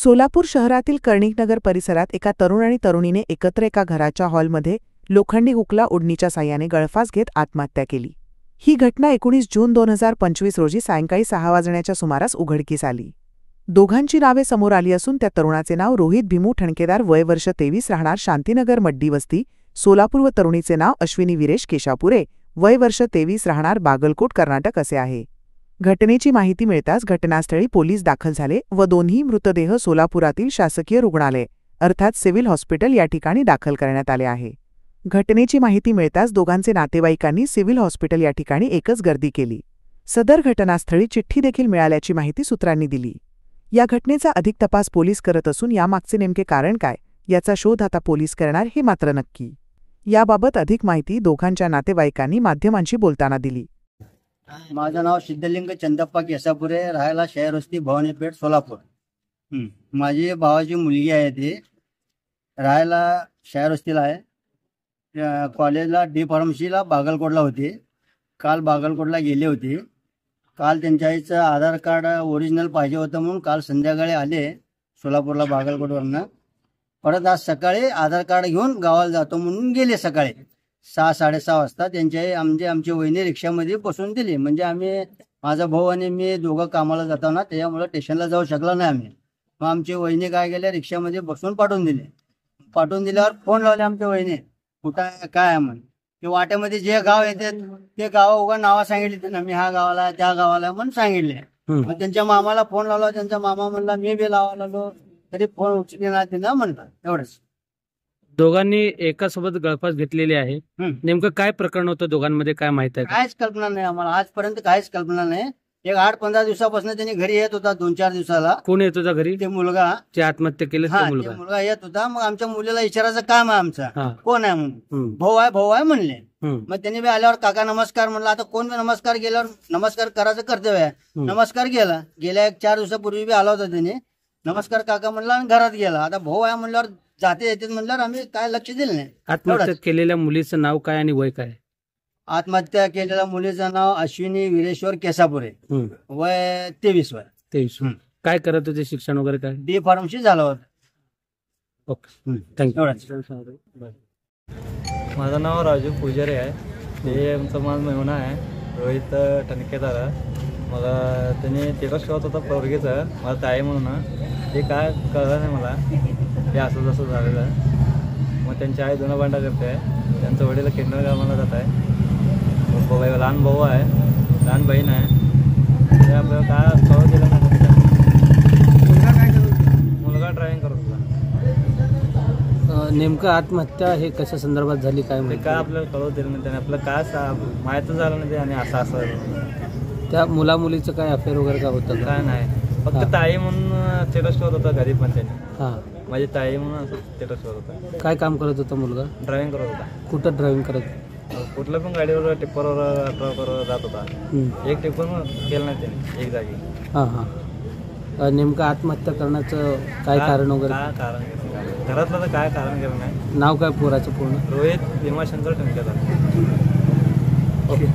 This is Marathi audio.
सोलापूर शहरातील कर्णिकनगर परिसरात एका तरुण आणि तरुणीने एकत्र एका घराच्या हॉलमध्ये लोखंडी हुकला ओढणीच्या साह्याने गळफास घेत आत्महत्या केली। ही घटना 19 जून 2025 रोजी सायंकाळी 6 वाजण्याच्या सुमारास उघडकीस आली। दोघांची नावे समोर आली असून त्या तरुणाचे नाव रोहित भीमू ठणकेदार वय वर्ष 23 राहणार शांतीनगर मड्डी वस्ती सोलापूर व तरुणीचे नाव अश्विनी वीरेश केशापुरे वय वर्ष 23 राहणार बागलकोट कर्नाटक असे आहे। घटनेची माहिती मिळताच घटनास्थळी पोलीस दाखल झाले व दोन्ही मृतदेह सोलापुरातील शासकीय रुग्णालय अर्थात सिव्हिल हॉस्पिटल या ठिकाणी दाखल करण्यात आले आहे। घटनेची माहिती मिळताच दोघांचे नातेवाईकांनी सिव्हिल हॉस्पिटल या ठिकाणी एकच गर्दी केली। सदर घटनास्थळी चिठ्ठी देखील मिळाल्याची माहिती सूत्रांनी दिली। या घटनेचा अधिक तपास पोलीस करत असून यामागचे नेमके कारण काय याचा शोध आता पोलीस करणार हे मात्र नक्की। याबाबत अधिक माहिती दोघांच्या नातेवाईकांनी माध्यमांशी बोलताना दिली। माझं नाव सिद्धलिंग चंदप्पा केसापुरे, राहायला शहर वस्ती भवानीपेठ सोलापूर। माझी भावाची मुलगी आहे, ती राहायला शहर वस्तीला आहे। कॉलेजला डी फार्मसीला बागलकोटला होती। काल बागलकोटला गेली होती। काल त्यांच्या आईचं आधार कार्ड ओरिजिनल पाहिजे होतं म्हणून काल संध्याकाळी आले सोलापूरला बागलकोटवरनं। परत आज सकाळी आधार कार्ड घेऊन गावाला जातो म्हणून गेले सकाळी 6-6:30 वाजता। आमची वहिनी रिक्षामध्ये बसून दिली, म्हणजे आम्ही माझा भाऊ आणि मी दोघं कामाला जातो ना, त्याच्यामुळे स्टेशनला जाऊ शकलो नाही आम्ही। मग आमची वहिनी काय केल्या, रिक्षामध्ये बसून पाठवून दिले। पाठवून दिल्यावर फोन लावले आमच्या वहिनी, कुठं काय आहे म्हणून। ते वाट्यामध्ये जे गाव येते ते गाव उगा नावं सांगितली ना, मी ह्या गावाला त्या गावाला म्हणून सांगितले। मग त्यांच्या मामाला फोन लावला, त्यांचा मामा म्हणला मी बी लावा लागलो, तरी फोन उचलले ना त्यांना म्हणतात एवढंच। दोघांनी एकासोबत गळफास घेतलेली आहे, नेमकं काय प्रकरण होतं दोघांमध्ये काय माहित आहे? काहीच कल्पना नाही आम्हाला, आजपर्यंत काहीच कल्पना नाही। एक 8-15 दिवसापासून त्यांनी घरी येत होता, 2-4 दिवसाला। कोण येत होता घरी? ते मुलगा जे आत्महत्या केली, मुलगा येत होता। मग आमच्या मुलीला विचारायचं काम आहे आमचा, कोण आहे म्हणून। भाऊ आहे म्हणले। मग त्यांनी बी आल्यावर काका नमस्कार म्हणला। आता कोण नमस्कार गेल्यावर नमस्कार करायचं कर्तव्य आहे, नमस्कार गेला। गेल्या 4 दिवसापूर्वी बी आला होता त्याने, नमस्कार काका म्हणला आणि घरात गेला। आता भाऊ आहे म्हणल्यावर जाते येते म्हणल्यावर आम्ही काय लक्ष दिलं नाही। आत्महत्या केलेल्या मुलीचं नाव काय आणि वय काय? आत्महत्या केलेल्या मुलीचं नाव अश्विनी वीरेश्वर केसापुरे, वय 23 काय करत होते, शिक्षण वगैरे काय? डी फार्मसी झालं होतं। Okay, thank you. माझं नाव राजू पुजारी आहे। ते आमचं माझं मेहना आहे रोहित ठणकेदार। मग त्यांनी टेटस ठेवत होता पोरगीचं, मला ताई म्हणून। ते काय कळलं नाही मला, ते असं जसं झालेलं। मग त्यांची आई दोन भांडा करते, त्यांचं वडील किन्नर गावाला जात आहे। लहान भाऊ आहे, लहान बहीण आहे। ते आपल्याला काय कळू दिलं नाही। मुलगा ड्रायव्हिंग करत होता। नेमकं आत्महत्या हे कशा संदर्भात झाली काय माहिती? काय आपल्याला कळू दिलं नाही त्याने, आपलं काय माहीत झालं नाही ते। आणि असं त्या मुला मुलीचं काय अफेअर वगैरे काय होतं? काय नाही, फक्त ताई म्हणून स्टेटस ठेवत होता घरी, पण त्याने माझी ताई म्हणून असं स्टेटस ठेवत होता। काय काम करत होता मुलगा? ड्रायव्हिंग करत होता। कुठं ड्रायव्हिंग करत? कुठल्या पण गाडीवर टिप्परवर ट्रकवर जात होता। एक टिप्पर केलं नाही त्याने एक जागी। नेमकं आत्महत्या करण्याचं काय कारण वगैरे? काय कारण घरातलं तर काय कारण केलं नाही। नाव काय पोराचं पूर्ण? रोहित भीमाशंकर ठणकेदार। ओके।